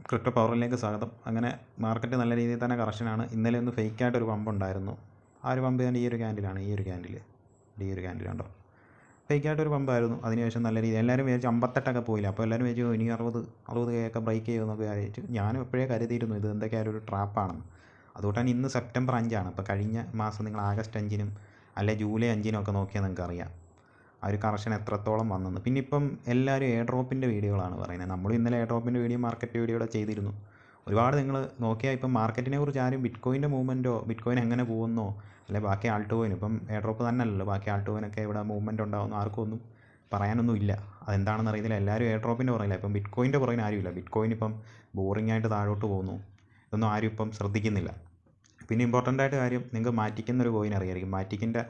Crypto പവറിലേക്ക് സ്വാഗതം. അങ്ങനെ market നല്ല രീതിയിൽ തന്നെ കറക്ഷനാണ്. ഇന്നലെ ഒന്ന് ഫേക്കായിട്ടൊരു പമ്പ് ഉണ്ടായിരുന്നു. ആ ഒരു പമ്പ് ഞാൻ ഈ ഒരു ക്യാൻഡിലാണ്, ഈ ഒരു ക്യാൻഡിൽ കണ്ടോ, ഫേക്കായിട്ടൊരു പമ്പായിരുന്നു. അതിനുശേഷം നല്ല രീതിയിൽ എല്ലാവരും വിചാരിച്ചു 58 പോയില്ല. അപ്പോൾ എല്ലാവരും വിചാരിച്ചു ഇനി 60 ഒക്കെ ബ്രേക്ക് ചെയ്യുമെന്നൊക്കെ വിചാരിച്ചു. ഞാനും എപ്പോഴേ കരുതിയിരുന്നു ഇത് എന്തൊക്കെയായാലും ഒരു ട്രാപ്പാണെന്ന്. അതുകൊണ്ടാണ് ഇന്ന് സെപ്റ്റംബർ 5. ഇപ്പോൾ കഴിഞ്ഞ മാസം നിങ്ങൾ ആഗസ്റ്റ് 5 അല്ലെങ്കിൽ ജൂലൈ 5 ഒക്കെ നോക്കിയാൽ നിങ്ങൾക്ക് അറിയാം ആ ഒരു കറക്ഷൻ എത്രത്തോളം വന്നെന്ന്. പിന്നെ ഇപ്പം എല്ലാവരും എയർ ഡ്രോപ്പിൻ്റെ വീഡിയോകളാണ് പറയുന്നത്. നമ്മൾ ഇന്നലെ എയർ ഡ്രോപ്പിൻ്റെ വീഡിയോ, മാർക്കറ്റ് വീഡിയോ ഇവിടെ ചെയ്തിരുന്നു. ഒരുപാട് നിങ്ങൾ നോക്കിയാൽ ഇപ്പം മാർക്കറ്റിനെ കുറിച്ച് ആരും ബിറ്റ്കോയിൻ്റെ മൂവ്മെൻറ്റോ ബിറ്റ്കോയിൻ എങ്ങനെ പോകുന്നോ അല്ലെങ്കിൽ ബാക്കി ആൾട്ട് കോയിൻ, ഇപ്പം എയർ ഡ്രോപ്പ് തന്നെയല്ലല്ലോ, ബാക്കി ആൾട്ട് കോയിനൊക്കെ ഇവിടെ മൂവ്മെൻറ്റ് ഉണ്ടാകുന്നു ആർക്കും ഒന്നും പറയാനൊന്നും ഇല്ല. അതെന്താണെന്ന് അറിയത്തില്ല. എല്ലാവരും എയർ ഡ്രോപ്പിൻ്റെ പുറകില്ല. ഇപ്പം ബിറ്റ്കോയിൻ്റെ പുറകിന് ആരുമില്ല. ബിറ്റ്കോയിൻ ഇപ്പം ബോറിംഗ് ആയിട്ട് താഴോട്ട് പോകുന്നു. ഇതൊന്നും ആരും ഇപ്പം ശ്രദ്ധിക്കുന്നില്ല. പിന്നെ ഇമ്പോർട്ടൻ്റ് ആയിട്ട് കാര്യം, നിങ്ങൾക്ക് മാറ്റിക്കുന്ന ഒരു കോയിൻ അറിയായിരിക്കും. മാറ്റിക്കിൻ്റെ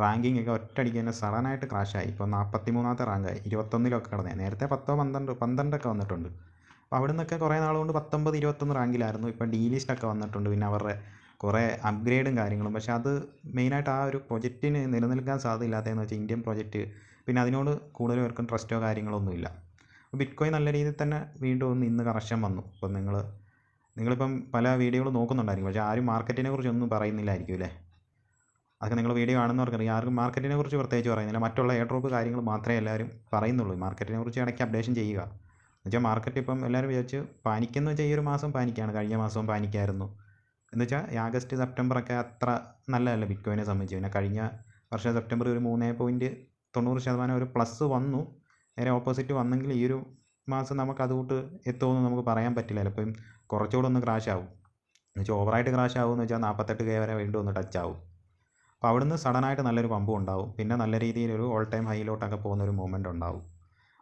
റാങ്കിങ് ഒക്കെ ഒറ്റയടിക്ക് തന്നെ സഡനായിട്ട് ക്രാഷായി. ഇപ്പോൾ 43ാമത്തെ റാങ്കായി. 21 കിടന്നേ. നേരത്തെ 10, 12 വന്നിട്ടുണ്ട്. അപ്പോൾ അവിടെ നിന്നൊക്കെ കുറേ നാളുകൊണ്ട് 19, 21 റാങ്കിലായിരുന്നു. ഇപ്പം ഡി ലിസ്റ്റൊക്കെ വന്നിട്ടുണ്ട്. പിന്നെ അവരുടെ കുറേ അപ്ഗ്രേഡും കാര്യങ്ങളും. പക്ഷേ അത് മെയിനായിട്ട് ആ ഒരു പ്രൊജക്റ്റിന് നിലനിൽക്കാൻ സാധ്യതയില്ലാത്തതെന്ന് വെച്ചാൽ ഇന്ത്യൻ പ്രൊജക്റ്റ്, പിന്നെ അതിനോട് കൂടുതൽ പേർക്കും ട്രസ്റ്റോ കാര്യങ്ങളൊന്നുമില്ല. ബിറ്റ്കോയിൻ നല്ല രീതിയിൽ തന്നെ വീണ്ടും ഒന്ന് ഇന്ന് കറക്ഷൻ വന്നു. ഇപ്പം നിങ്ങളിപ്പം പല വീഡിയോകൾ നോക്കുന്നുണ്ടായിരിക്കും, പക്ഷേ ആരും മാർക്കറ്റിനെ കുറിച്ചൊന്നും പറയുന്നില്ലായിരിക്കും അല്ലേ. അതൊക്കെ നിങ്ങൾ വീഡിയോ കാണുന്നവർക്കറിയാം. ആർക്കും മാർക്കറ്റിനെ കുറിച്ച് പ്രത്യേകിച്ച് പറയുന്നില്ല. മറ്റുള്ള എയർ ഡ്രോപ്പ് കാര്യങ്ങൾ മാത്രമേ എല്ലാവരും പറയുന്നുള്ളൂ. മാർക്കറ്റിനെ കുറിച്ച് ഇടയ്ക്ക് അപ്ഡേഷൻ ചെയ്യുക എന്നുവെച്ചാൽ മാർക്കറ്റ് ഇപ്പം എല്ലാവരും വിചാരിച്ച് പാനിക്കെന്ന് വെച്ചാൽ ഈ ഒരു മാസം പാനിക്കാണ്. കഴിഞ്ഞ മാസവും പാനിക്കായിരുന്നു. എന്നുവെച്ചാൽ ആഗസ്റ്റ് സെപ്റ്റംബറൊക്കെ അത്ര നല്ലതല്ല ബിറ്റ്കോയിനെ സംബന്ധിച്ച്. പിന്നെ കഴിഞ്ഞ വർഷം സെപ്റ്റംബർ ഒരു 3.90% ഒരു പ്ലസ് വന്നു. നേരെ ഓപ്പോസിറ്റ് വന്നെങ്കിൽ ഈ ഒരു മാസം നമുക്ക് അതുകൂട്ട് എത്തുമെന്ന് നമുക്ക് പറയാൻ പറ്റില്ല. ചിലപ്പം കുറച്ചുകൂടെ ഒന്ന് ക്രാഷ് ആവും. എന്നുവെച്ചാൽ ഓവറായിട്ട് ക്രാഷ് ആവുമെന്ന് വെച്ചാൽ 48K വരെ വീണ്ടും ഒന്ന് ടച്ച് ആവും. അപ്പോൾ അവിടുന്ന് സഡനായിട്ട് നല്ലൊരു പമ്പും ഉണ്ടാവും. പിന്നെ നല്ല രീതിയിലൊരു ഓൾ ടൈം ഹൈയിലോട്ടൊക്കെ പോകുന്നൊരു മൂവ്മെൻറ്റ് ഉണ്ടാവും.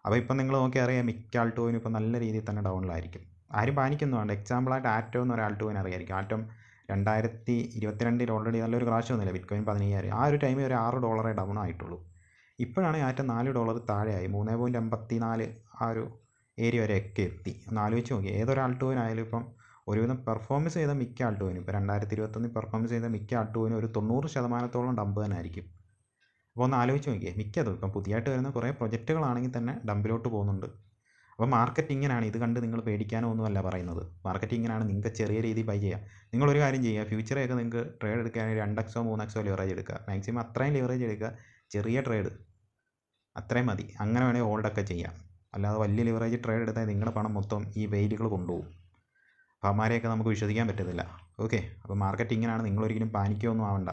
അപ്പോൾ ഇപ്പം നിങ്ങൾ നോക്കി അറിയാം, മിക്ക ആൾട്ട് കോയിനും ഇപ്പം നല്ല രീതിയിൽ തന്നെ ഡൗണിലായിരിക്കും. ആരും പാനിക്കൊന്നും വേണ്ട. എക്സാമ്പിളായിട്ട് ആറ്റോ എന്നൊരു ആൾട്ട് കോയിൻ അറിയായിരിക്കും. ആറ്റം 2022 ഓൾറെഡി നല്ലൊരു ക്രാഷ് വന്നില്ല. ബിറ്റ്കോയിൻ 15,000. ആ ഒരു ടൈമിൽ ഒരു $6 ഡൗൺ ആയിട്ടുള്ളൂ. ഇപ്പോഴാണ് ആറ്റം $4 താഴെയായി. 3.84 ആ ഒരു ഏരിയ വരെയൊക്കെ എത്തി. ഒന്ന് ആലോചിച്ച് നോക്കി. ഏതൊരു ആൾട്ട് കോയിൻ ആയാലും ഇപ്പം ഒരുവിധം പെർഫോമൻസ് ചെയ്ത മിക്ക ആൾട്ട് കോയിനും, ഇപ്പോൾ 2021 പെർഫോമൻസ് ചെയ്ത മിക്ക ആൾട്ട് കോയിനും ഒരു 90% ഡംപ് തന്നെ ആയിരിക്കും. അപ്പോൾ ഒന്ന് ആലോചിച്ച് നോക്കിയേ. മിക്കതും ഇപ്പം പുതിയതായിട്ട് വരുന്ന കുറേ പ്രൊജക്റ്റുകളാണെങ്കിൽ തന്നെ ഡംപിലോട്ട് പോകുന്നുണ്ട്. അപ്പോൾ മാർക്കറ്റ് ഇങ്ങനെയാണ്. ഇത് കണ്ട് നിങ്ങൾ പേടിക്കാനോ ഒന്നുമല്ല പറയുന്നത്. മാർക്കറ്റ് ഇങ്ങനെയാണ്. നിങ്ങൾക്ക് ചെറിയ രീതിയിൽ ബൈ ചെയ്യാം. നിങ്ങളൊരു കാര്യം ചെയ്യുക, ഫ്യൂച്ചറൊക്കെ നിങ്ങൾക്ക് ട്രേഡ് എടുക്കുകയാണെങ്കിൽ 2x 3x ലിവറേജ് എടുക്കുക. മാക്സിമം അത്രയും ലിവറേജ് എടുക്കുക. ചെറിയ ട്രേഡ് അത്രയും മതി. അങ്ങനെ വേണമെങ്കിൽ ഹോൾഡൊക്കെ ചെയ്യാം. അല്ലാതെ വലിയ ലിവറേജ് ട്രേഡ് എടുത്താൽ നിങ്ങളുടെ പണം മൊത്തം ഈ വെയിലുകൾ കൊണ്ടുപോകും. അപ്പോൾ അവന്മാരെയൊക്കെ നമുക്ക് വിശ്വസിക്കാൻ പറ്റത്തില്ല. ഓക്കെ, അപ്പോൾ മാർക്കറ്റ് ഇങ്ങനെയാണ്. നിങ്ങളൊരിക്കലും പാനിക്കൊന്നും ആവണ്ട.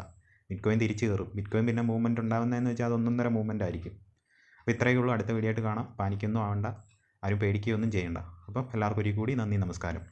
ബിറ്റ്കോയിൻ തിരിച്ച് കയറും. ബിറ്റ്കോയിൻ പിന്നെ മൂവ്മെൻറ്റ് ഉണ്ടാകുന്നതെന്ന് വെച്ചാൽ അത് 1.5 മൂവ്മെൻ്റ് ആയിരിക്കും. അപ്പോൾ ഇത്രയേ ഉള്ളൂ. അടുത്ത വീഡിയോ ആയിട്ട് കാണാം. പാനിക്കൊന്നും ആവണ്ട. ആരും പേടിക്കുകയൊന്നും ചെയ്യണ്ട. അപ്പം എല്ലാവർക്കും ഒരിക്കൽ കൂടി നന്ദി, നമസ്കാരം.